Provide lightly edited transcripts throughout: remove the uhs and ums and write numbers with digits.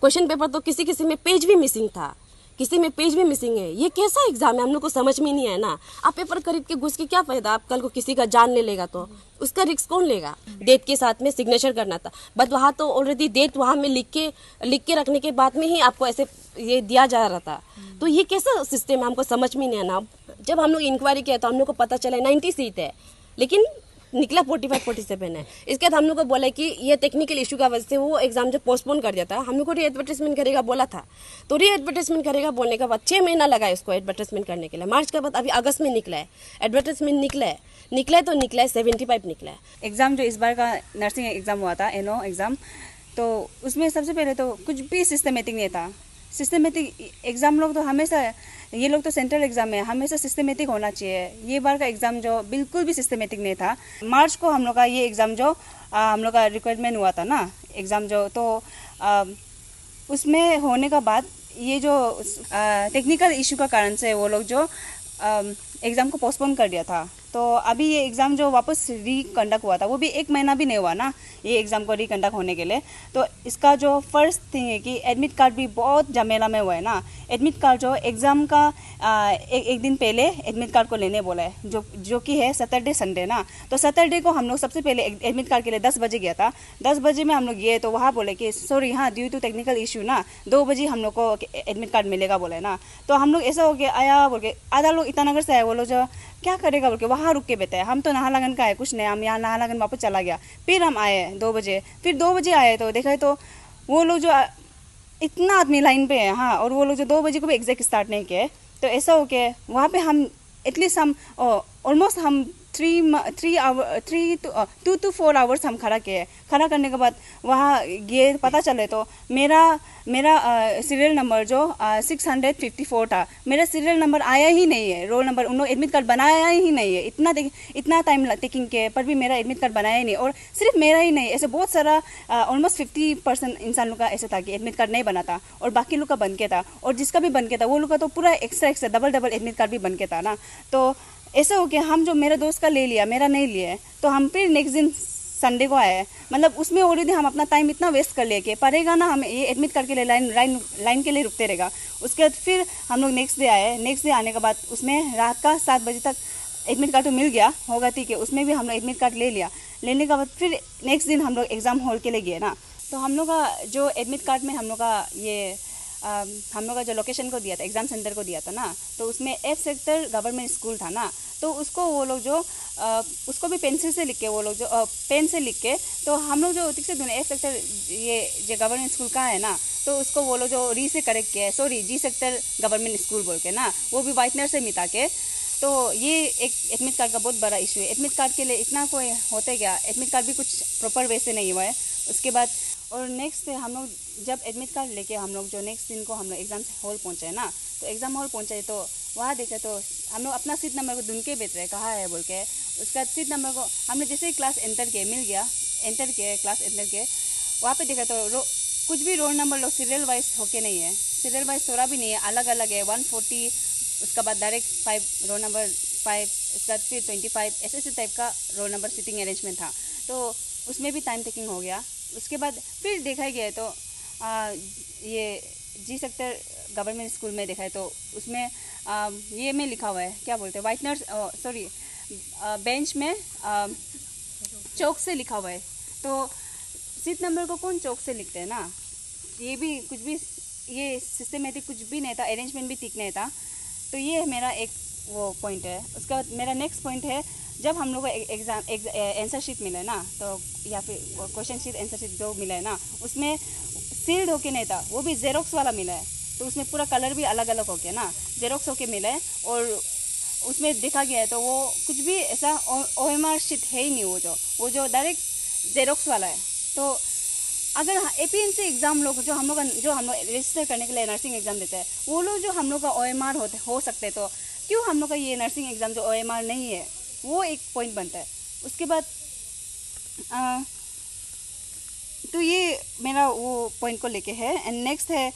Question paper तो किसी किसी में पेज भी मिसिंग था, किसी में पेज भी मिसिंग है। ये कैसा एग्जाम है, हम लोग को समझ में नहीं है ना। आप पेपर खरीद के घुस के क्या फायदा, आप कल को किसी का जान ले लेगा तो उसका रिस्क कौन लेगा। डेट के साथ में सिग्नेचर करना था, बट वहाँ तो ऑलरेडी डेट वहाँ में लिख के रखने के बाद में ही आपको ऐसे ये दिया जा रहा था। तो ये कैसा सिस्टम है, हमको समझ में नहीं है ना। जब हम लोग इंक्वायरी किया तो हम लोग को पता चला 90 सीट है, लेकिन निकला 45-47 है। इसके बाद हम लोग को बोला कि ये टेक्निकल इशू का वजह से वो एग्जाम जो पोस्टपोन कर दिया था, हम लोग को री एडवर्टाइजमेंट करेगा बोला था। तो री एडवर्टाइजमेंट करेगा बोलने के बाद 6 महीना लगा है उसको एडवर्टाइजमेंट करने के लिए। मार्च के बाद अभी अगस्त में निकला है एडवर्टाइजमेंट, निकला है 75 निकला है। एग्ज़ाम जो इस बार का नर्सिंग एग्ज़ाम हुआ था, एनो एग्ज़ाम, तो उसमें सबसे पहले तो कुछ भी सिस्टमेटिक नहीं था। सिस्टमेटिक एग्ज़ाम लोग तो हमेशा, ये लोग तो सेंट्रल एग्ज़ाम है, हमेशा सिस्टमेटिक होना चाहिए। ये बार का एग्ज़ाम जो बिल्कुल भी सिस्टमेटिक नहीं था। मार्च को हम लोग का ये एग्ज़ाम जो हम लोग का रिक्वायरमेंट हुआ था ना एग्ज़ाम जो, तो उसमें होने का बाद ये जो टेक्निकल इशू का कारण से वो लोग जो एग्ज़ाम को पोस्टपोन कर दिया था। तो अभी ये एग्ज़ाम जो वापस रिकंडक्ट हुआ था, वो भी 1 महीना भी नहीं हुआ ना ये एग्ज़ाम को रिकंडक्ट होने के लिए। तो इसका जो फर्स्ट थिंग है कि एडमिट कार्ड भी बहुत झमेला में हुआ है ना। एडमिट कार्ड जो एग्ज़ाम का एक दिन पहले एडमिट कार्ड को लेने बोला है, जो कि है सैटरडे संडे ना। तो सैटरडे को हम लोग सबसे पहले एडमिट कार्ड के लिए 10 बजे गया था। 10 बजे में हम लोग गए तो वहाँ बोले कि सॉरी हाँ ड्यू टू टेक्निकल इशू ना 2 बजे हम लोग को एडमिट कार्ड मिलेगा बोले ना। तो हम लोग ऐसा हो गया आया बोल के, आधा लोग ईटानगर से आए, वो लोग जो क्या करेगा बोल के वहाँ रुक के बैठे। हम तो नाहरलगुन का है, कुछ नहीं, हम यहाँ नाहरलगुन वापस चला गया। फिर हम आए 2 बजे, फिर 2 बजे आए तो देखा तो वो लोग जो इतना आदमी लाइन पे है हाँ, और वो लोग जो 2 बजे को भी एग्जैक्ट स्टार्ट नहीं किए। तो ऐसा हो गया वहाँ पे हम एटलीस्ट हम ऑलमोस्ट हम 2 to 4 आवर्स हम खड़ा किए। खड़ा करने के बाद वहाँ ये पता चले तो मेरा सीरियल नंबर जो 654 था, मेरा सीरियल नंबर आया ही नहीं है। रोल नंबर उन्होंने एडमिट कार्ड बनाया ही नहीं है। इतना टाइम टेकिंग के पर भी मेरा एडमिट कार्ड बनाया ही नहीं। और सिर्फ मेरा ही नहीं, ऐसे बहुत सारा ऑलमोस्ट 50% इंसान लोग का ऐसा था कि एडमिट कार्ड नहीं बना था और बाकी लोग का बन के था। और जिसका भी बन के था वो लोग का तो पूरा एक्स्ट्रा डबल एडमिट कार्ड भी बन के था ना। तो ऐसा हो गया हम जो मेरे दोस्त का ले लिया, मेरा नहीं लिया। तो हम फिर नेक्स्ट दिन संडे को आए, मतलब उसमें ऑलरेडी हम अपना टाइम इतना वेस्ट कर लिए पड़ेगा ना, हम ये एडमिट कार्ड के लिए लाइन के लिए रुकते रहेगा। उसके बाद फिर हम लोग नेक्स्ट डे आए। नेक्स्ट डे आने के बाद उसमें रात का 7 बजे तक एडमिट कार्ड तो मिल गया होगा, ठीक है, उसमें भी हम लोग एडमिट कार्ड ले लिया। लेने के बाद फिर नेक्स्ट दिन हम लोग एग्ज़ाम हॉल के लिए गए ना। तो हम लोग का जो एडमिट कार्ड में हम लोग का ये हम लोग का जो लोकेशन को दिया था, एग्ज़ाम सेंटर को दिया था ना, तो उसमें F सेक्टर गवर्नमेंट स्कूल था ना। तो उसको वो लोग जो उसको भी पेंसिल से लिख के, वो लोग जो पेन से लिख के, तो हम लोग जो ठीक से F सेक्टर ये जो गवर्नमेंट स्कूल का है ना, तो उसको वो लोग जो री से करेक्ट किया है, sorry G sector government school बोल के ना, वो भी वाइटनर से मिटा के। तो ये एक एडमिट कार्ड का बहुत बड़ा इशू है। एडमिट कार्ड के लिए इतना कोई होते क्या, एडमिट कार्ड भी कुछ प्रॉपर वे से नहीं हुआ है। उसके बाद और नेक्स्ट हम लोग जब एडमिट कार्ड लेके हम लोग जो नेक्स्ट दिन को हम लोग एग्ज़ाम हॉल पहुँचे ना, तो एग्ज़ाम हॉल पहुँचे तो वहाँ देखे तो हम लोग अपना सीट नंबर को ढूंढ के बैठ रहे कहाँ है बोल के। उसका सीट नंबर को हमने जैसे ही क्लास एंटर किए, मिल गया, एंटर किए क्लास एंटर किए, वहाँ पे देखा तो कुछ भी रोल नंबर लोग सीरियल वाइज होके नहीं है, सीरियल वाइज थोड़ा भी नहीं है, अलग अलग है। 140, उसके बाद डायरेक्ट 5 रोल नंबर 5, उसके बाद फिर 25 ऐसे टाइप का रोल नंबर सीटिंग अरेंजमेंट था। तो उसमें भी टाइम टेकिंग हो गया। उसके बाद फिर देखा गया तो ये G सेक्टर गवर्नमेंट स्कूल में देखा है तो उसमें ये में लिखा हुआ है, क्या बोलते हैं, वाइटनर, सॉरी बेंच में चौक से लिखा हुआ है। तो सीट नंबर को कौन चौक से लिखते हैं ना, ये भी कुछ भी ये सिस्टमेटिक कुछ भी नहीं था, अरेंजमेंट भी ठीक नहीं था। तो ये मेरा एक वो पॉइंट है। उसका मेरा नेक्स्ट पॉइंट है, जब हम लोग को एग्ज़ाम आंसर शीट मिला है ना, तो या फिर क्वेश्चन शीट आंसर शीट जो मिला है ना, उसमें सील्ड होके नहीं था, वो भी जेरोक्स वाला मिला है। तो उसमें पूरा कलर भी अलग अलग हो गया ना, जेरोक्स होके मिला है। और उसमें देखा गया है तो वो कुछ भी ऐसा OMR शीट है ही नहीं, वो जो डायरेक्ट जेरोक्स वाला है। तो अगर APNC एग्ज़ाम लोग जो हम लोग रजिस्टर करने के लिए नर्सिंग एग्ज़ाम देते हैं, वो लोग जो हम लोग का OMR हो सकते, तो क्यों हम लोग का ये नर्सिंग एग्ज़ाम जो OMR नहीं है, वो एक पॉइंट बनता है। उसके बाद तो ये मेरा वो पॉइंट को लेके है। एंड नेक्स्ट है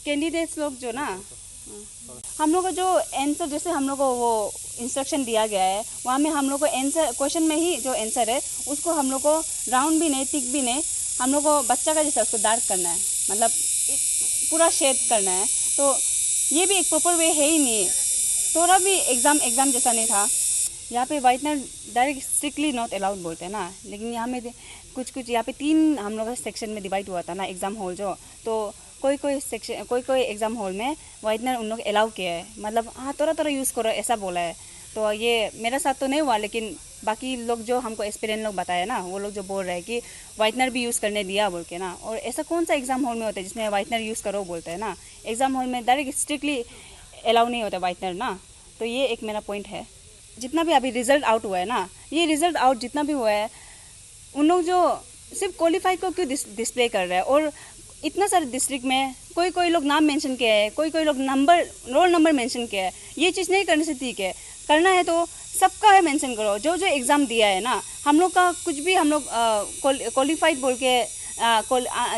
कैंडिडेट्स लोग जो ना, हम लोग का जो आंसर, जैसे हम लोग को वो इंस्ट्रक्शन दिया गया है, वहाँ में हम लोग को आंसर क्वेश्चन में ही जो आंसर है उसको हम लोग को राउंड भी नहीं, टिक भी नहीं, हम लोग को बच्चा का जैसा उसको डार्क करना है। मतलब पूरा शेड करना है, तो ये भी एक प्रॉपर वे है ही नहीं, थोड़ा भी एग्ज़ाम जैसा नहीं था। यहाँ पे whitener direct strictly not allowed बोलते हैं ना, लेकिन यहाँ में कुछ यहाँ पे 3 हम लोग का सेक्शन में डिवाइड हुआ था ना एग्ज़ाम हॉल जो, तो कोई एग्ज़ाम हॉल में व्हाइटनर उन लोग अलाउ किया है, मतलब हाँ थोड़ा यूज़ करो ऐसा बोला है। तो ये मेरा साथ तो नहीं हुआ, लेकिन बाकी लोग जो हमको एक्सपीरियंस लोग बताया ना, वो लोग जो बोल रहे हैं कि व्हाइटनर भी यूज़ करने दिया बोल के ना। और ऐसा कौन सा एग्ज़ाम हॉल में होता है जिसमें व्हाइटनर यूज़ करो बोलते हैं ना, एग्ज़ाम हॉल में डायरेक्ट स्ट्रिक्टली अलाउ नहीं होता व्हाइटनर ना। तो ये एक मेरा पॉइंट है। जितना भी अभी रिजल्ट आउट हुआ है ना, ये रिजल्ट आउट जितना भी हुआ है, उन लोग जो सिर्फ क्वालिफाइड को क्यों डिस्प्ले कर रहे हैं, और इतना सारे डिस्ट्रिक्ट में कोई लोग नाम मेंशन किया है, कोई लोग रोल नंबर मेंशन किया है। ये चीज़ नहीं करने से ठीक है, करना है तो सबका है मेंशन करो, जो एग्ज़ाम दिया है ना। हम लोग का कुछ भी हम लोग क्वालिफाइड बोल के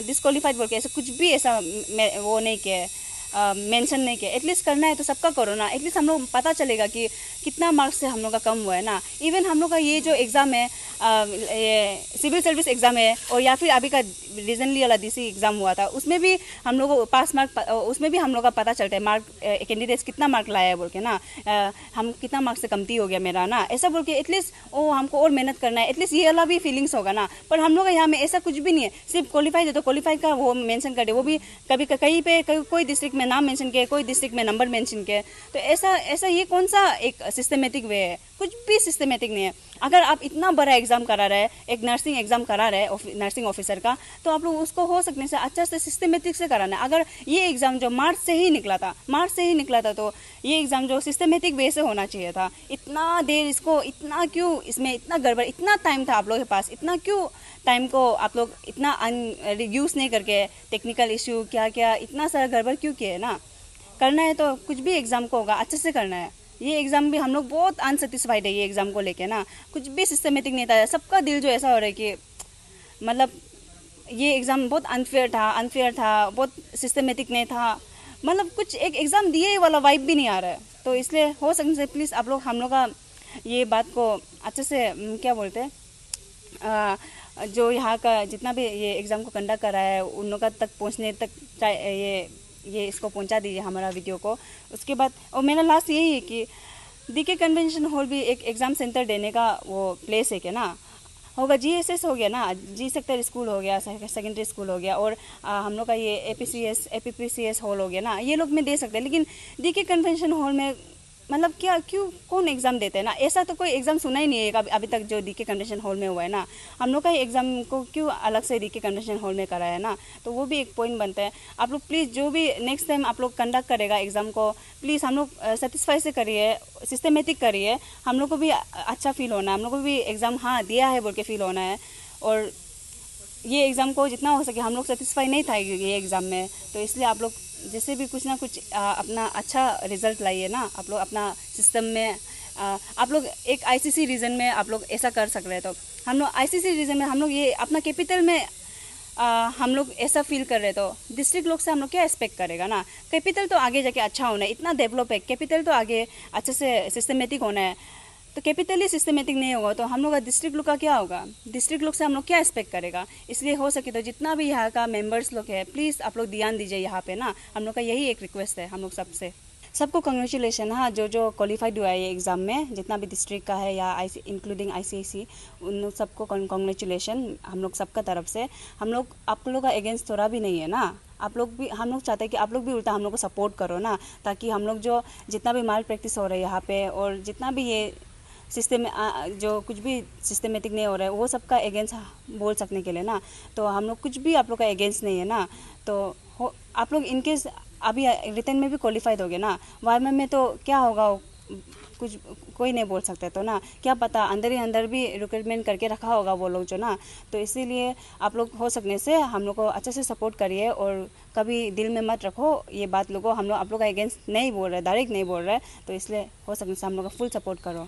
डिसक्वालिफाइड बोल के ऐसा कुछ भी ऐसा वो नहीं किया है, मेंशन नहीं किया। एटलीस्ट करना है तो सबका करो ना, एटलीस्ट हम लोग पता चलेगा कि कितना मार्क्स से हम लोग का कम हुआ है ना। इवन हम लोग का ये जो एग्ज़ाम है, ये सिविल सर्विस एग्ज़ाम है, और या फिर अभी का रिसेंटली वाला डीसी एग्ज़ाम हुआ था, उसमें भी हम लोग को पास मार्क, उसमें भी हम लोग का पता चलता है मार्क, कैंडिडेट्स कितना मार्क लाया है बोल के ना, हम कितना मार्क्स से कमती हो गया मेरा ना, ऐसा बोल के एटलीस्ट हमको और मेहनत करना है, एटलीस्ट ये वाला भी फीलिंग्स होगा ना। पर हम लोग यहाँ में ऐसा कुछ भी नहीं है, सिर्फ क्वालिफाइड है तो क्वालिफाइड का वो मेंशन कर दे, वो भी कभी कहीं पे कोई डिस्ट्रिक्ट में नाम मेंशन किया, कोई डिस्ट्रिक्ट में नंबर मेंशन किया। तो ऐसा ये कौन सा एक सिस्टमेटिक वे है? कुछ भी सिस्टमेटिक नहीं है। अगर आप इतना बड़ा एग्जाम करा रहे हैं, एक नर्सिंग एग्जाम करा रहे हैं नर्सिंग ऑफिसर का, तो आप लोग उसको हो सकने से अच्छा से सिस्टमेटिक से कराना है। अगर ये एग्जाम जो मार्च से ही निकला था तो ये एग्जाम जो सिस्टमेटिक वे से होना चाहिए था। इतना देर इसको, इतना क्यों इसमें इतना गड़बड़, इतना टाइम था आप लोगों के पास, इतना क्यों टाइम को आप लोग इतना यूज़ नहीं करके टेक्निकल इशू क्या इतना सारा गड़बड़ क्यों किया है ना। करना है तो कुछ भी एग्ज़ाम को होगा अच्छे से करना है। ये एग्ज़ाम भी हम लोग बहुत अनसेटिस्फाइड है ये एग्ज़ाम को लेके ना, कुछ भी सिस्टमेटिक नहीं था। सबका दिल जो ऐसा हो रहा है कि मतलब ये एग्ज़ाम बहुत अनफेयर था, बहुत सिस्टमेटिक नहीं था, मतलब कुछ एक एग्ज़ाम दिए वाला वाइब भी नहीं आ रहा है। तो इसलिए हो सकने से प्लीज़ आप लोग हम लोग का ये बात को अच्छे से क्या बोलते हैं, जो यहाँ का जितना भी ये एग्ज़ाम को कंडक्ट कर रहा है उन लोग तक पहुँचने तक ये इसको पहुंचा दीजिए हमारा वीडियो को। उसके बाद और मेरा लास्ट यही है कि डीके कन्वेंशन हॉल भी एक एग्ज़ाम सेंटर देने का वो प्लेस है क्या ना, होगा। जीएसएस हो गया ना, जी सेक्टर स्कूल हो गया, सेकेंडरी स्कूल हो गया, और हम लोग का ये एपीपीसीएस हॉल हो गया ना, ये लोग में दे सकते हैं। लेकिन डीके कन्वेंशन हॉल में मतलब क्यों कौन एग्ज़ाम देते हैं ना, ऐसा तो कोई एग्ज़ाम सुना ही नहीं है अभी तक जो डीके कन्वेंशन हॉल में हुआ है ना। हम लोग का एग्ज़ाम को क्यों अलग से डीके कन्वेंशन हॉल में कराया है ना, तो वो भी एक पॉइंट बनता है। आप लोग प्लीज़ जो भी नेक्स्ट टाइम आप लोग कंडक्ट करेगा एग्ज़ाम को, प्लीज़ हम लोग सेटिस्फाई से करिए, सिस्टमेटिक करिए। हम लोग को भी अच्छा फील होना है, हम लोग को भी एग्ज़ाम हाँ दिया है बोल के फील होना है। और ये एग्ज़ाम को जितना हो सके हम लोग सेटिस्फाई नहीं था ये एग्ज़ाम में, तो इसलिए आप लोग जैसे भी कुछ ना कुछ अपना अच्छा रिजल्ट लाइए ना। आप लोग अपना सिस्टम में आप लोग एक आईसीसी रीजन में आप लोग ऐसा कर सक रहे हैं, तो हम लोग आईसीसी रीजन में हम लोग ये अपना कैपिटल में हम लोग ऐसा फील कर रहे, तो डिस्ट्रिक्ट लोग से हम लोग क्या एक्सपेक्ट करेगा ना। कैपिटल तो आगे जाके अच्छा होना है, इतना डेवलप है कैपिटल, तो आगे अच्छे से सिस्टमेटिक होना है। तो कैपिटली सिस्टमेटिक नहीं होगा तो हम लोग का डिस्ट्रिक्ट लोग का क्या होगा, डिस्ट्रिक्ट लोग से हम लोग क्या एक्सपेक्ट करेगा। इसलिए हो सके तो जितना भी यहाँ का मेंबर्स लोग है, प्लीज़ आप लोग ध्यान दीजिए यहाँ पे ना। हम लोग का यही एक रिक्वेस्ट है हम लोग सबको कंग्रेचुलेशन। हाँ, जो क्वालिफाइड हुआ है ये एग्ज़ाम में, जितना भी डिस्ट्रिक्ट का है या इंक्लूडिंग आईसीएसई, उन लोग सबको कंग्रेचुलेशन हम लोग सबका तरफ से। हम लोग आप लोग का अगेंस्ट थोड़ा भी नहीं है ना, आप लोग भी, हम लोग चाहते हैं कि आप लोग भी उल्टा हम लोग को सपोर्ट करो ना, ताकि हम लोग जो जितना भी माल प्रैक्टिस हो रहा है यहाँ पे, और जितना भी ये सिस्टम जो कुछ भी सिस्टमेटिक नहीं हो रहा है, वो सबका अगेंस्ट बोल सकने के लिए ना। तो हम लोग कुछ भी आप लोग का अगेंस्ट नहीं है ना। तो आप लोग इनकेस अभी रिटर्न में भी क्वालिफाइड हो गए ना, वायरमेंट में तो क्या होगा कुछ कोई नहीं बोल सकते, तो ना क्या पता अंदर ही अंदर भी रिक्रूटमेंट करके रखा होगा वो लोग जो ना। तो इसीलिए आप लोग हो सकने से हम लोग को अच्छे से सपोर्ट करिए, और कभी दिल में मत रखो ये बात लोगों, हम लोग आप लोग का अगेंस्ट नहीं बोल रहे, डायरेक्ट नहीं बोल रहे। तो इसलिए हो सकने से हम लोग का फुल सपोर्ट करो।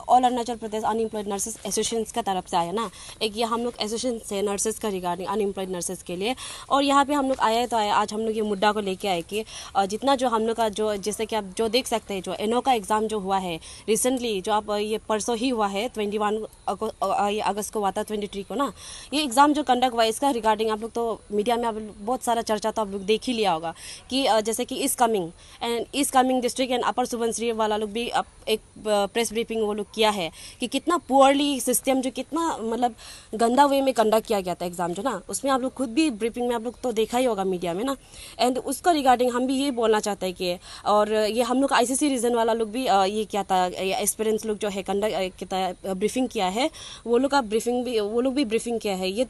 All Arunachal Pradesh unemployed nurses association का तरफ से आया ना, एक ये हम लोग एसोसिएशन है नर्सेज का रिगार्डिंग अनएम्प्लॉयड नर्सेज के लिए। और यहाँ पे हम लोग आए तो आए, आज हम लोग ये मुद्दा को लेके आए कि जितना जो हम लोग का जो जैसे कि आप जो देख सकते हैं जो एनओ का एग्ज़ाम जो हुआ है रिसेंटली, जो आप ये परसों ही हुआ है 21 अगस्त को हुआ था, 23 को ना, ये एग्ज़ाम जो कंडक्ट हुआ है इसका रिगार्डिंग आप लोग तो मीडिया में आप बहुत सारा चर्चा तो आप लोग देख ही लिया होगा कि जैसे कि east coming district and upper Subansiri वाला लोग भी एक प्रेस ब्रीफिंग वो लोग किया है कि कितना पुअरली सिस्टम जो कितना मतलब गंदा वे में कंडक्ट किया गया था एग्ज़ाम जो ना, उसमें आप लोग खुद भी ब्रीफिंग में आप लोग तो देखा ही होगा मीडिया में ना। एंड उसका रिगार्डिंग हम भी ये बोलना चाहते हैं कि और ये हम लोग आईसीसी रीजन वाला लोग भी ये क्या था एक्सपीरियंस लोग जो है कंडक्ट ब्रीफिंग किया है, वो लोग भी ब्रीफिंग किया है। ये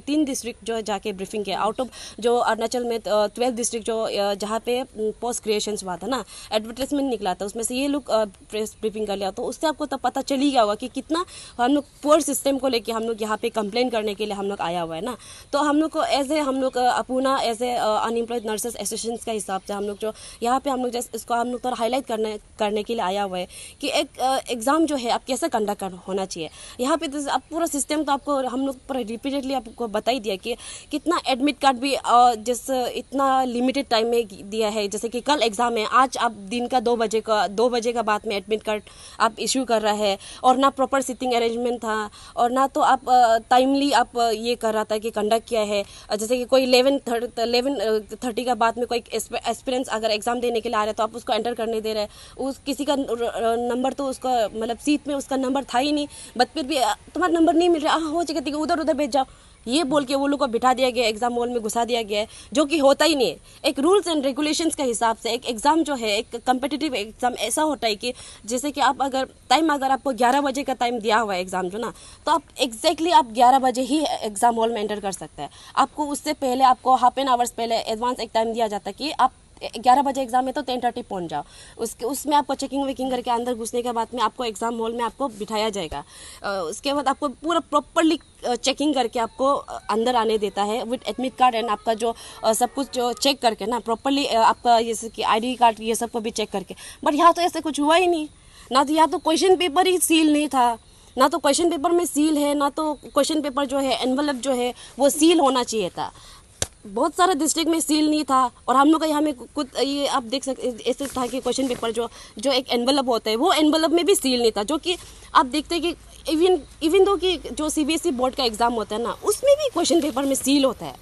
तीन डिस्ट्रिक्ट जो जाके ब्रीफिंग किया आउट ऑफ जो अरुणाचल में 12 डिस्ट्रिक्ट जो जहाँ पे पोस्ट क्रिएशंस हुआ था ना, एडवर्टाइजमेंट निकला था, उसमें से ये लोग प्रेस ब्रीफिंग कर लिया। तो उससे आपको तब पता चल ही गया होगा कि कितना हम लोग पुअर सिस्टम को लेके हम लोग यहाँ पे कंप्लेन करने के लिए हम लोग आया हुआ है ना। तो हम लोग को अपूना as a unemployed nurses association का हिसाब से हम लोग जो यहाँ पे हम लोग जैसे इसको हम लोग तो हाईलाइट करने के लिए आया हुआ है कि एक एग्ज़ाम जो है आप कैसे कंडक्ट होना चाहिए यहाँ पे। तो आप पूरा सिस्टम तो आपको हम लोग पूरा रिपीटेडली आपको बता ही दिया कि कितना एडमिट कार्ड भी जैसे इतना लिमिटेड टाइम में दिया है। जैसे कि कल एग्ज़ाम है, आज आप दिन का 2 बजे का बाद में एडमिट कार्ड आप इशू कर रहा है, और ना प्रॉपर सिटिंग अरेंजमेंट था, और ना तो आप टाइमली आप ये कर रहा था कि कंडक्ट किया है। जैसे कि कोई 11:30 का बाद में कोई एस्पिरेंट्स अगर एग्ज़ाम देने के लिए आ रहे हैं तो आप उसको एंटर करने दे रहे हैं। उस किसी का नंबर तो उसका मतलब सीट में उसका नंबर था ही नहीं, बट फिर भी तुम्हारा नंबर नहीं मिल रहा, हो जाएगा उधर भेज जाओ, ये बोल के वो लोग को बिठा दिया गया, एग्जाम हॉल में घुसा दिया गया है, जो कि होता ही नहीं है। एक रूल्स एंड रेगुलेशंस के हिसाब से एक एग्जाम जो है, एक कम्पिटिटिव एग्जाम ऐसा होता है कि जैसे कि आप अगर आपको 11 बजे का टाइम दिया हुआ है एग्जाम जो ना, तो आप एग्जैक्टली आप 11 बजे ही एग्जाम हॉल में एंटर कर सकते हैं। आपको उससे पहले आपको हाफ एन आवर्स पहले एडवांस एक टाइम दिया जाता है कि आप 11 बजे एग्जाम है तो 10:30 पहुंच जाओ। उसमें आपको चेकिंग करके अंदर घुसने के बाद में आपको एग्जाम हॉल में आपको बिठाया जाएगा। उसके बाद आपको पूरा प्रॉपरली चेकिंग करके आपको अंदर आने देता है विद एडमिट कार्ड एंड आपका जो सब कुछ जो चेक करके ना प्रॉपरली आपका जैसे कि ID कार्ड ये सब को भी चेक करके। बट यहाँ तो ऐसे कुछ हुआ ही नहीं ना, तो यहाँ तो क्वेश्चन पेपर ही सील नहीं था, ना तो क्वेश्चन पेपर में सील है, ना तो क्वेश्चन पेपर जो है एनवलप जो है वो सील होना चाहिए था। बहुत सारे डिस्ट्रिक्ट में सील नहीं था, और हम लोग का यहाँ में कुछ ये आप देख सकते ऐसे था कि क्वेश्चन पेपर जो एक एनवलप होता है वो एनवलप में भी सील नहीं था, जो कि आप देखते हैं कि इवन दो कि जो CBSE बोर्ड का एग्जाम होता है ना, उसमें भी क्वेश्चन पेपर में सील होता है।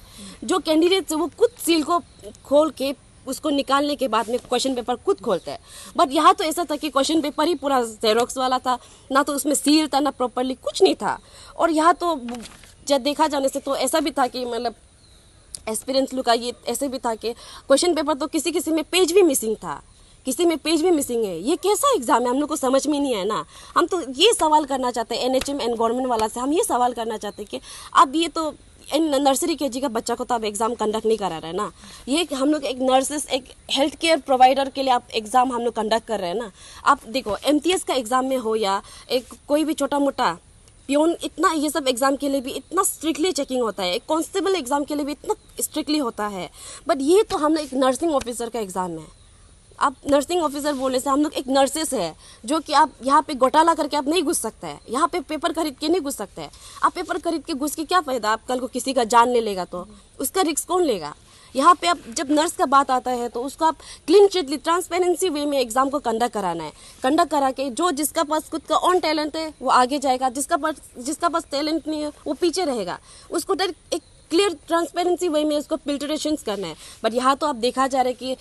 जो कैंडिडेट्स वो खुद सील को खोल के उसको निकालने के बाद में क्वेश्चन पेपर खुद खोलते हैं। बट यहाँ तो ऐसा था कि क्वेश्चन पेपर ही पूरा जेरोक्स वाला था, ना तो उसमें सील था ना प्रॉपरली कुछ नहीं था। और यहाँ तो जब देखा जाने से तो ऐसा भी था कि मतलब एक्सपीरियंस लुक का ये ऐसे भी था कि क्वेश्चन पेपर तो किसी में पेज भी मिसिंग था, किसी में पेज भी मिसिंग है। ये कैसा एग्जाम है हम लोग को समझ में नहीं है ना। हम तो ये सवाल करना चाहते हैं NHM एंड गवर्नमेंट वाला से, हम ये सवाल करना चाहते हैं कि अब ये तो नर्सरी KG का बच्चा को तो आप एग्ज़ाम कंडक्ट नहीं करा रहे हैं ना। ये हम लोग एक नर्सेस एक हेल्थ केयर प्रोवाइडर के लिए आप एग्ज़ाम हम लोग कंडक्ट कर रहे हैं ना। आप देखो MTS का एग्ज़ाम में हो या एक कोई भी छोटा मोटा प्योन, इतना ये सब एग्ज़ाम के लिए भी इतना स्ट्रिक्टली चेकिंग होता है, एक कांस्टेबल एग्ज़ाम के लिए भी इतना स्ट्रिक्टली होता है। बट ये तो हम लोग एक नर्सिंग ऑफिसर का एग्ज़ाम है। आप नर्सिंग ऑफिसर बोलने से हम लोग एक नर्सेस है, जो कि आप यहाँ पे घोटाला करके आप नहीं घुस सकते हैं, यहाँ पे पेपर खरीद के नहीं घुस सकते हैं। आप पेपर खरीद के घुस के क्या फ़ायदा, आप कल को किसी का जान ले लेगा तो उसका रिस्क कौन लेगा। यहाँ पे आप जब नर्स का बात आता है तो उसको आप क्लीन चिटली ट्रांसपेरेंसी वे में एग्जाम को कंडक्ट कराना है। कंडक्ट करा के जो जिसका पास खुद का ऑन टैलेंट है वो आगे जाएगा, जिसका पास टैलेंट नहीं है वो पीछे रहेगा। उसको एक क्लियर ट्रांसपेरेंसी वे में उसको फिल्ट्रेशंस करना है। बट यहाँ तो आप देखा जा रहा है कि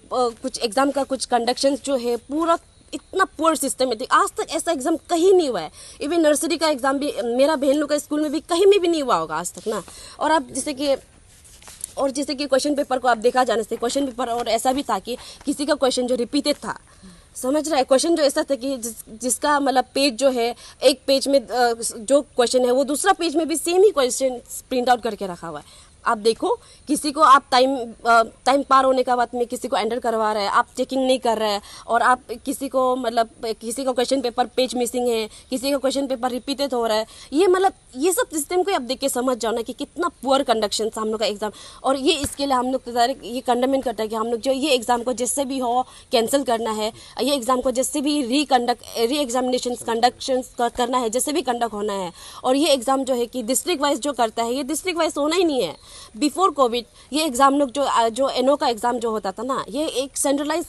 कुछ एग्जाम का कुछ कंडक्शंस जो है पूरा इतना पुअर सिस्टमेटिक, आज तक ऐसा एग्जाम कहीं नहीं हुआ है। इवन नर्सरी का एग्जाम भी मेरा बहन लोग का स्कूल में भी कहीं में भी नहीं हुआ होगा आज तक ना। और आप जैसे कि क्वेश्चन पेपर को आप देखा जाने से क्वेश्चन पेपर और ऐसा भी था कि किसी का क्वेश्चन जो रिपीटेड था, समझ रहा है, क्वेश्चन जो ऐसा था कि जिसका मतलब पेज जो है एक पेज में जो क्वेश्चन है वो दूसरा पेज में भी सेम ही क्वेश्चन प्रिंट आउट करके रखा हुआ है। आप देखो, किसी को आप टाइम पार होने का बाद में किसी को एंटर करवा रहे हैं, आप चेकिंग नहीं कर रहे हैं, और आप किसी को मतलब किसी का क्वेश्चन पेपर पेज मिसिंग है, किसी का क्वेश्चन पेपर रिपीटेड हो रहा है, ये मतलब ये सब सिस्टम को आप देख के समझ जाओ ना कि कितना पुअर कंडक्शन था हम लोग का एग्जाम। और ये इसके लिए हम लोग तो डायरेक्ट ये कंडमेंट करता है कि हम लोग जो ये एग्जाम को जिससे भी हो कैंसिल करना है, ये एग्जाम को जिससे भी री एग्जामिनेशन कंडक्शन करना है, जैसे भी कंडक्ट होना है। और ये एग्जाम जो है कि डिस्ट्रिक्ट वाइज जो करता है, ये डिस्ट्रिक्ट वाइज होना ही नहीं है। बिफोर कोविड ये एग्जाम लोग जो एनओ का एग्जाम जो होता था ना, ये एक सेंट्रलाइज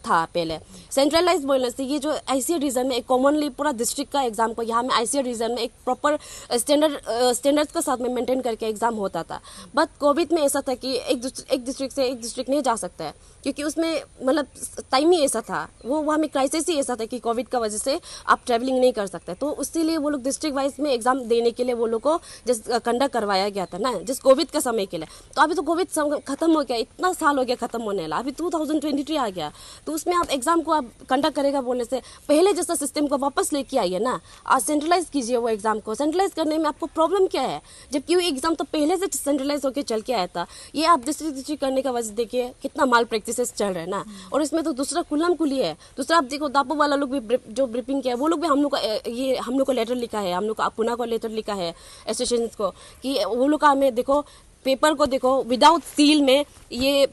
था पहले। सेंट्रलाइज बोलने से ये जो आईसीए रीजन में एक कॉमनली पूरा डिस्ट्रिक्ट का एग्जाम को यहाँ में आईसीए रीजन में एक प्रॉपर स्टैंडर्ड्स के साथ में मेंटेन करके एग्जाम होता था। बट कोविड में ऐसा था कि एक डिस्ट्रिक्ट से एक डिस्ट्रिक्ट नहीं जा सकता है, क्योंकि उसमें मतलब टाइम ही ऐसा था, वो वहाँ में क्राइसिस ही ऐसा था कि कोविड का वजह से आप ट्रैवलिंग नहीं कर सकते। तो इसीलिए वो लोग डिस्ट्रिक्ट वाइज में एग्जाम देने के लिए वो लोग को जस्ट कंडक्ट करवाया गया था ना, जिस कोविड का समय के लिए। तो अभी तो कोविड खत्म हो गया, इतना साल हो गया खत्म होने वाला, अभी 2023 आ गया। तो उसमें आप एग्जाम को आप कंडक्ट करेगा बोलने से पहले जैसा सिस्टम को वापस लेके आइए ना, आज सेंट्रलाइज कीजिए वो एग्जाम को। सेंट्रलाइज करने में आपको प्रॉब्लम क्या है, जबकि वो एग्जाम तो पहले से सेंट्रलाइज होकर चल के आया था। ये आप डिस्ट्रिक्ट करने का वजह देखिए कितना माल प्रैक्टिसेस चल रहा है ना। और इसमें तो दूसरा कुल्लम कुली है, दूसरा आप देखो दापो वाला लोग भी जो ब्रीफिंग किया है, वो लोग भी हम लोग का ये हम लोग को लेटर लिखा है, हम लोग का पुना को लेटर लिखा है एसोसिएशन को, कि वो लोग का हमें देखो पेपर को देखो विदाउट सील में ये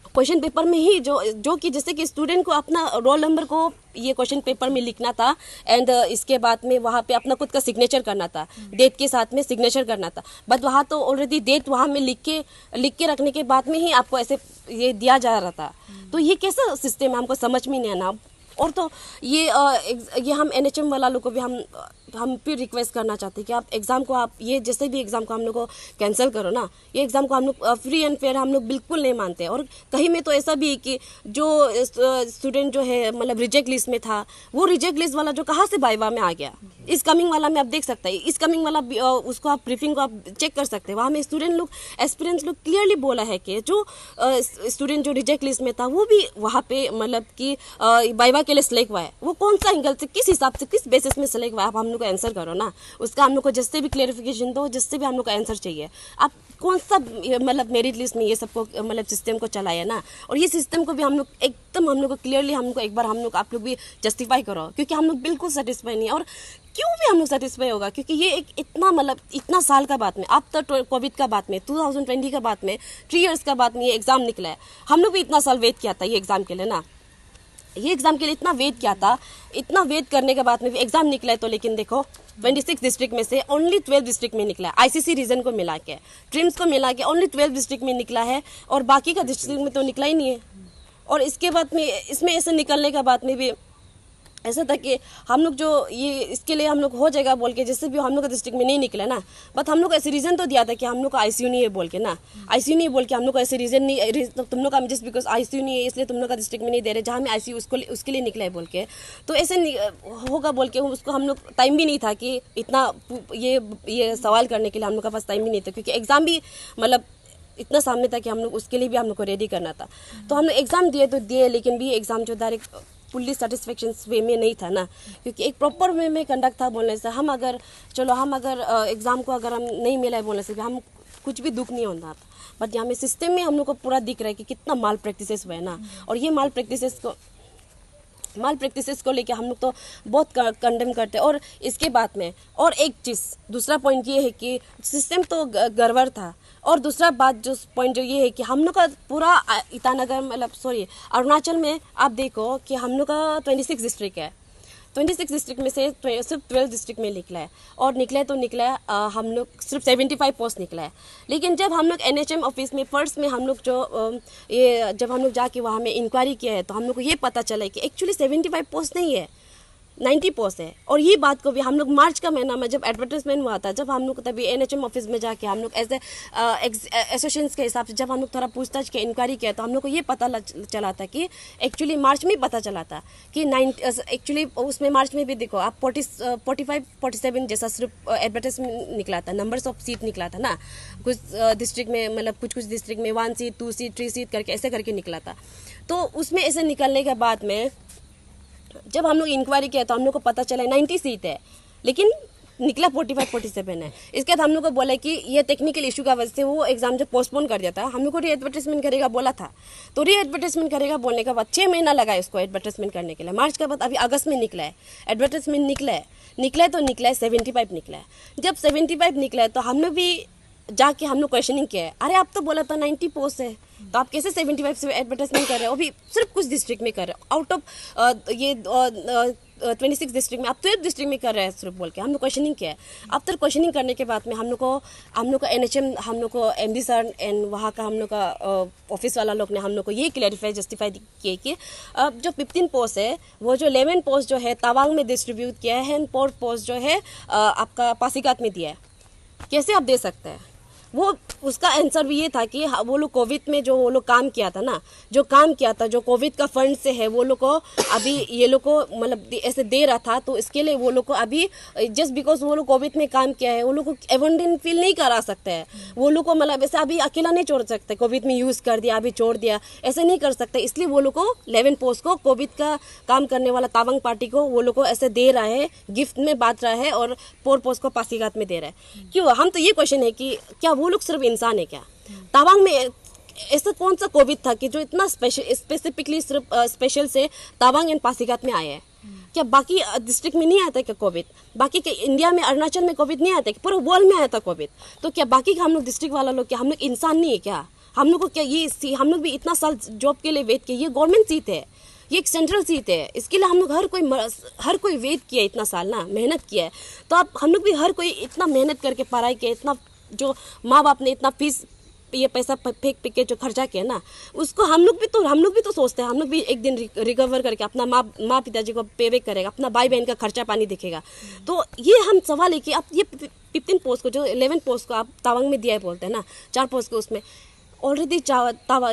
क्वेश्चन पेपर में ही जो कि जैसे कि स्टूडेंट को अपना रोल नंबर को ये क्वेश्चन पेपर में लिखना था, एंड इसके बाद में वहाँ पे अपना खुद का सिग्नेचर करना था, डेट के साथ में सिग्नेचर करना था। बट वहाँ तो ऑलरेडी डेट वहाँ में लिख के रखने के बाद में ही आपको ऐसे ये दिया जा रहा था। तो ये कैसा सिस्टम है, हमको समझ में नहीं आना। और तो ये हम एनएचएम वाला लोग को भी हम फिर रिक्वेस्ट करना चाहते हैं कि आप एग्ज़ाम को आप ये जैसे भी एग्ज़ाम को हम लोग को कैंसिल करो ना। ये एग्ज़ाम को हम लोग फ्री एंड फेयर हम लोग बिल्कुल नहीं मानते। और कहीं में तो ऐसा भी है कि जो स्टूडेंट जो है मतलब रिजेक्ट लिस्ट में था, वो रिजेक्ट लिस्ट वाला जो कहाँ से वाइवा में आ गया, इस कमिंग वाला में आप देख सकते हैं, इस कमिंग वाला उसको आप ब्रीफिंग को आप चेक कर सकते हैं। वहाँ में स्टूडेंट लोग एस्पिरेंट्स लोग क्लियरली बोला है कि जो स्टूडेंट जो रिजेक्ट लिस्ट में था वो भी वहाँ पे मतलब कि वाइवा के लिए सिलेक्ट हुआ है। वो कौन सा एंगल से, किस हिसाब से, किस बेसिस में सिलेक्ट हुआ है, आप हम लोग को आंसर करो ना। उसका हम लोग को जिससे भी क्लेरिफिकेशन दो, जिससे भी हम लोग को आंसर चाहिए। आप कौन सा मतलब मेरिट लिस्ट में ये सबको मतलब सिस्टम को चलाया ना। और ये सिस्टम को भी हम लोग एकदम हम लोग को क्लियरली हमको एक बार हम लोग आप लोग भी जस्टिफाई करो, क्योंकि हम लोग बिल्कुल सेटिस्फाई नहीं है। और क्यों भी हम लोग सेटिस्फाई होगा, क्योंकि ये एक इतना मतलब इतना साल का बाद में, अब तो कोविड का बाद में 2020 का बाद में 3 इयर्स का बाद में ये एग्जाम निकला है। हम लोग भी इतना साल वेट किया था ये एग्जाम के लिए ना, ये एग्जाम के लिए इतना वेट किया था। इतना वेट करने के बाद में भी एग्जाम निकला है। तो लेकिन देखो 26 डिस्ट्रिक्ट में से ओनली 12 डिस्ट्रिक्ट में निकला है, आईसीसी रीजन को मिला के, ट्रिम्स को मिला के ओनली 12 डिस्ट्रिक्ट में निकला है, और बाकी का डिस्ट्रिक्ट में तो निकला ही नहीं है। और इसके बाद में इसमें ऐसे निकलने के बाद में भी ऐसा था कि हम लोग जो ये इसके लिए हम लोग हो जाएगा बोल के जैसे भी हम लोग का डिस्ट्रिक्ट में नहीं निकला ना, बट हम लोग को ऐसे रीज़न तो दिया था कि हम लोग का आईसीयू नहीं है बोल के ना, आईसीयू नहीं बोल के हम लोग को ऐसे रीज़न नहीं, तुम लोग का जस्ट बिकॉज आईसीयू नहीं है इसलिए तुम लोग का डिस्ट्रिक्ट में नहीं दे रहे, जहाँ में आईसीयू उसके लिए निकला है बोल के। तो ऐसे होगा बोल के उसको हम लोग टाइम भी नहीं था कि इतना ये सवाल करने के लिए हम लोग का पास टाइम भी नहीं था, क्योंकि एग्ज़ाम भी मतलब इतना सामने था कि हम लोग उसके लिए भी हम लोग को रेडी करना था। तो हम लोग एग्ज़ाम दिए तो दिए, लेकिन भी एग्ज़ाम जो डायरेक्ट फुल्ली सेटिस्फेक्शन वे में नहीं था ना, क्योंकि एक प्रॉपर वे में कंडक्ट था बोलने से हम अगर एग्ज़ाम को अगर हम नहीं मिला है बोलने से भी हम कुछ भी दुख नहीं होता। बट यहाँ में सिस्टम में हम लोग को पूरा दिख रहा है कि कितना माल प्रैक्टिसेस हुआ है ना। और ये माल प्रैक्टिसेस को लेके हम लोग तो बहुत कंडेम करते हैं। और इसके बाद में और एक चीज़ दूसरा पॉइंट ये है कि सिस्टम तो गड़बड़ था। और दूसरा बात जो पॉइंट जो ये है कि हम लोग का पूरा ईटानगर मतलब अरुणाचल में आप देखो कि हम लोग का 26 डिस्ट्रिक्ट है, 26 डिस्ट्रिक्ट में से सिर्फ 12 डिस्ट्रिक्ट में निकला है। और निकला है हम लोग सिर्फ 75 पोस्ट निकला है। लेकिन जब हम लोग एनएचएम ऑफिस में फर्स्ट में हम लोग जब हम लोग जाके वहाँ में इंक्वायरी किया है, तो हम लोग को ये पता चला है कि एक्चुअली 75 पोस्ट नहीं है, 90 पोस्ट है। और ये बात को भी हम लोग मार्च का महीना में जब एडवर्टाइजमेंट हुआ था, जब हम लोग तभी एनएचएम ऑफिस में जाके हम लोग ऐसे एसोसिएशन के हिसाब से जब हम लोग थोड़ा पूछताछ किया, इंक्वायरी किया, तो हम लोग को ये पता चला था कि एक्चुअली मार्च में पता चला था कि एक्चुअली उसमें मार्च में भी देखो आप 45-47 जैसा सिर्फ एडवर्टाइजमेंट निकला था, नंबर्स ऑफ सीट निकला था ना। कुछ डिस्ट्रिक्ट में मतलब कुछ डिस्ट्रिक्ट में 1 सीट 2 सीट 3 सीट करके ऐसे करके निकला था। तो उसमें ऐसे निकलने के बाद में जब हम लोग इंक्वायरी किया तो हम लोग को पता चला 90 सीट है, लेकिन निकला 45-47 है। इसके बाद हम लोग को बोला कि ये टेक्निकल इशू का वजह से वो एग्जाम जो पोस्टपोन कर दिया था, हम लोग को री एडवर्टाइजमेंट करेगा बोला था। तो री एडवर्टाइजमेंट करेगा बोलने के बाद 6 महीना लगा इसको एडवर्टाइजमेंट करने के लिए। मार्च के बाद अभी अगस्त में निकला है एडवर्टाइजमेंट, निकला है तो निकला है 75 निकला है। जब 75 निकला है तो हम लोग भी जाके हम लोग क्वेश्चनिंग किया है, अरे आप तो बोला था 90 पोस्ट है, तो आप कैसे 75 से एडवर्टाइजमेंट कर रहे हो? अभी सिर्फ कुछ डिस्ट्रिक्ट में कर रहे हो, आउट ऑफ ये 26 डिस्ट्रिक्ट में, आप 12 डिस्ट्रिक्ट में कर रहे हैं सिर्फ बोल के हम लोग क्वेश्चनिंग किया है। आफ्टर क्वेश्चनिंग करने के बाद में हम लोग को NHM, हम लोग को MD सर एंड वहाँ का हम लोग का ऑफिस वाला लोग ने हम लोग को ये क्लैरिफाई जस्टिफाई किए कि जो 15 पोस्ट है वो जो 11 पोस्ट जो है तवांग में डिस्ट्रीब्यूट किया है एंड 4 पोस्ट जो है आपका पासीघाट में दिया है। कैसे आप दे सकते हैं? वो उसका आंसर भी ये था कि वो लोग कोविड में जो वो लोग काम किया था ना, जो कोविड का फंड से है, वो लोग को अभी ये लोग को मतलब ऐसे दे रहा था, तो इसके लिए वो लोग को अभी जस्ट बिकॉज वो लोग कोविड में काम किया है वो लोग को एबंडन फील नहीं करा सकते हैं। वो लोग को मतलब ऐसे अभी अकेला नहीं छोड़ सकते, कोविड में यूज़ कर दिया अभी छोड़ दिया, ऐसे नहीं कर सकते। इसलिए वो लोग को 11 पोस्ट को कोविड का काम करने वाला तावांग पार्टी को वो लोग को ऐसे दे रहा है, गिफ्ट में बांट रहा है, और 4 पोस्ट को पासीघाट में दे रहा है। क्यों? हम तो ये क्वेश्चन है कि क्या वो लोग सिर्फ इंसान है क्या? तवांग में ऐसा कौन सा कोविड था कि जो इतना स्पेसिफिकली सिर्फ स्पेशल से तवांग एंड पासीघाट में आया है? क्या बाकी डिस्ट्रिक्ट में नहीं आता क्या कोविड? बाकी के इंडिया में, अरुणाचल में कोविड नहीं आता क्या? पूरे वर्ल्ड में आया था कोविड। तो क्या बाकी हम लोग डिस्ट्रिक्ट वाला लोग, क्या हम लोग इंसान नहीं है क्या? हम लोग को क्या ये हम लोग भी इतना साल जॉब के लिए वेट किए, ये गवर्नमेंट सीट है, ये एक सेंट्रल सीट है, इसके लिए हम लोग हर कोई वेट किया इतना साल ना, मेहनत किया है। तो अब हम लोग भी हर कोई इतना मेहनत करके पढ़ाई किया, इतना जो माँ बाप ने इतना फीस ये पैसा फेंक के जो खर्चा किया ना, उसको हम लोग भी तो सोचते हैं हम लोग भी एक दिन रिकवर करके अपना माँ पिताजी को पे बैक करेगा, अपना भाई बहन का खर्चा पानी दिखेगा। तो ये हम सवाल है कि आप ये 15 पोस्ट को जो 11 पोस्ट को आप तवांग में दिया है बोलते हैं ना, 4 पोस्ट को, उसमें ऑलरेडी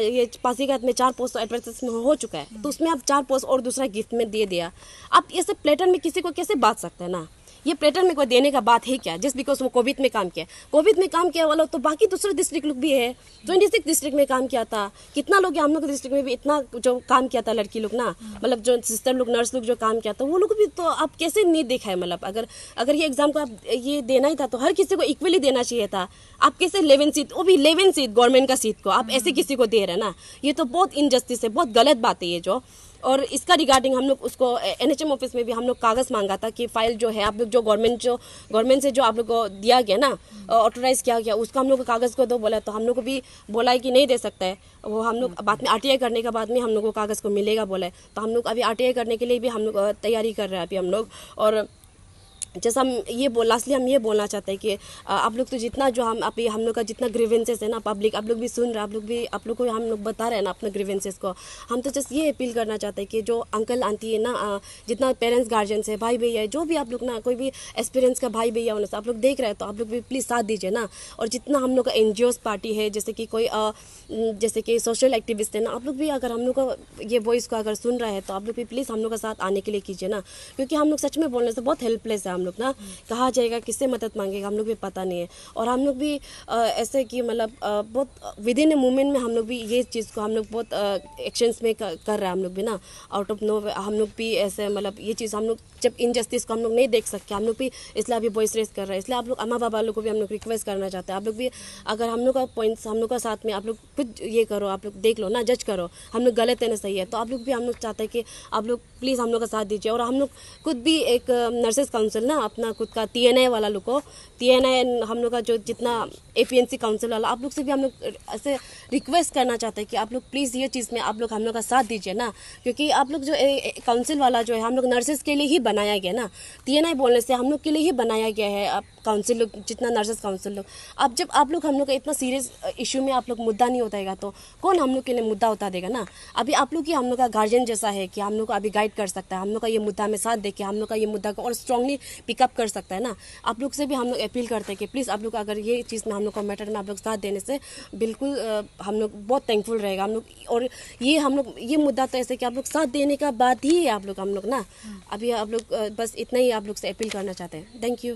ये पासीघाट में 4 पोस्ट एडवर्टाइजमेंट हो चुका है, तो उसमें आप 4 पोस्ट और दूसरा गिफ्ट में दे दिया। आप ये सब प्लेटर में किसी को कैसे बांट सकते हैं ना? ये प्लेटर में कोई देने का बात है क्या? जस्ट बिकॉज वो कोविड में काम किया वाला, तो बाकी दूसरे डिस्ट्रिक्ट लोग भी है, 26 डिस्ट्रिक्ट में काम किया था, कितना लोग हम लोग डिस्ट्रिक्ट में भी इतना जो काम किया था, लड़की लोग ना, मतलब जो सिस्टर लोग, नर्स लोग जो काम किया था, वो लोग भी तो आप कैसे नहीं देखा है? मतलब अगर ये एग्जाम को आप ये देना ही था तो हर किसी को इक्वली देना चाहिए था। आप कैसे 11 सीट, वो भी 11 सीट गवर्नमेंट का सीट को आप ऐसे किसी को दे रहे हैं ना? ये तो बहुत इनजस्टिस है, बहुत गलत बात है ये जो। और इसका रिगार्डिंग हम लोग उसको NHM ऑफिस में भी हम लोग कागज़ मांगा था कि फाइल जो है आप लोग जो गवर्नमेंट से जो आप लोग को दिया गया ना, ऑथोराइज किया गया, उसका हम लोग को कागज़ को दो बोला, तो हम लोग को भी बोला है कि नहीं दे सकता है वो। हम लोग बाद में RTI करने के बाद में हम लोग को कागज़ को मिलेगा बोला है, तो हम लोग अभी RTI करने के लिए भी हम लोग तैयारी कर रहे हैं अभी हम लोग। और जैसा हम ये लास्टली हम ये बोलना चाहते हैं कि आप लोग तो जितना जो हम लोग का जितना ग्रीवेंसेस है ना, पब्लिक आप लोग भी सुन रहे हैं, आप लोग को हम लोग बता रहे हैं ना अपने ग्रीवेंसेस को। हम तो जस्ट ये अपील करना चाहते हैं कि जो अंकल आंटी है ना, जितना पेरेंट्स गार्जियंस है, भाई भैया है, जो भी आप लोग ना, कोई भी एक्सपीरियंस का भाई भैया होने से आप लोग देख रहे हैं, तो आप लोग भी प्लीज़ साथ दीजिए ना। और जितना हम लोग का NGOs पार्टी है, जैसे कि कोई जैसे कि सोशल एक्टिविस्ट है ना, आप लोग भी अगर हम लोग का ये वॉइस को अगर सुन रहे हैं, तो आप लोग भी प्लीज़ हम लोग का साथ आने के लिए कीजिए ना, क्योंकि हम लोग सच में बोलने से बहुत हेल्पलेस है। हम लोग ना कहा जाएगा, किससे मदद मांगेगा, हम लोग भी पता नहीं है। और हम लोग भी ऐसे कि मतलब बहुत विद इन ए मोमेंट में हम लोग भी ये चीज़ को हम लोग बहुत एक्शंस में कर रहे हैं हम लोग भी ना, आउट ऑफ नो हम लोग भी ऐसे मतलब ये चीज़ हम लोग जब इनजस्टिस को हम लोग नहीं देख सकते, हम लोग भी इसलिए अभी वॉइस रेस कर रहे हैं। इसलिए आप लोग अम्मा बाबा लोग को भी हम लोग रिक्वेस्ट करना चाहते हैं, आप लोग भी अगर हम लोग का पॉइंट्स हम लोग का साथ में आप लोग खुद ये करो, आप लोग देख लो ना, जज करो हम लोग गलत है ना सही है, तो आप लोग भी हम लोग चाहते हैं कि आप लोग प्लीज़ हम लोग का साथ दीजिए। और हम लोग खुद भी एक नर्सेज काउंसिल ना, अपना खुद का TNI वाला लोग को, TNI हम लोग का जो जितना APNC काउंसिल वाला, आप लोग से भी हम लोग ऐसे रिक्वेस्ट करना चाहते हैं कि आप लोग प्लीज़ ये चीज़ में आप लोग हम लोग का साथ दीजिए ना, क्योंकि आप लोग जो काउंसिल वाला जो है हम लोग नर्सेज के लिए ही बनाया गया ना, TNI बोलने से हम लोग के लिए ही बनाया गया है। आप काउंसिल लोग जितना नर्सेज काउंसिल लोग, अब जब आप लोग हम लोग का इतना सीरियस इशू में आप लोग मुद्दा नहीं उठाएगा, तो कौन हम लोग के लिए मुद्दा उठा देगा ना? अभी आप लोग ही हम लोग का गार्जियन जैसा है कि हम लोग को अभी गाइड कर सकता है, हम लोग का ये मुद्दा में साथ देके हम लोग का ये मुद्दा को और स्ट्रांगली पिकअप कर सकता है ना। आप लोग से भी हम लोग अपील करते हैं कि प्लीज़ आप लोग अगर ये चीज़ में हम लोग को मैटर में आप लोग साथ देने से बिल्कुल हम लोग बहुत थैंकफुल रहेगा हम लोग। और ये हम लोग ये मुद्दा तो ऐसे कि आप लोग साथ देने का बाद ही है आप लोग हम लोग ना, अभी आप लोग बस इतना ही आप लोग से अपील करना चाहते हैं। Thank you.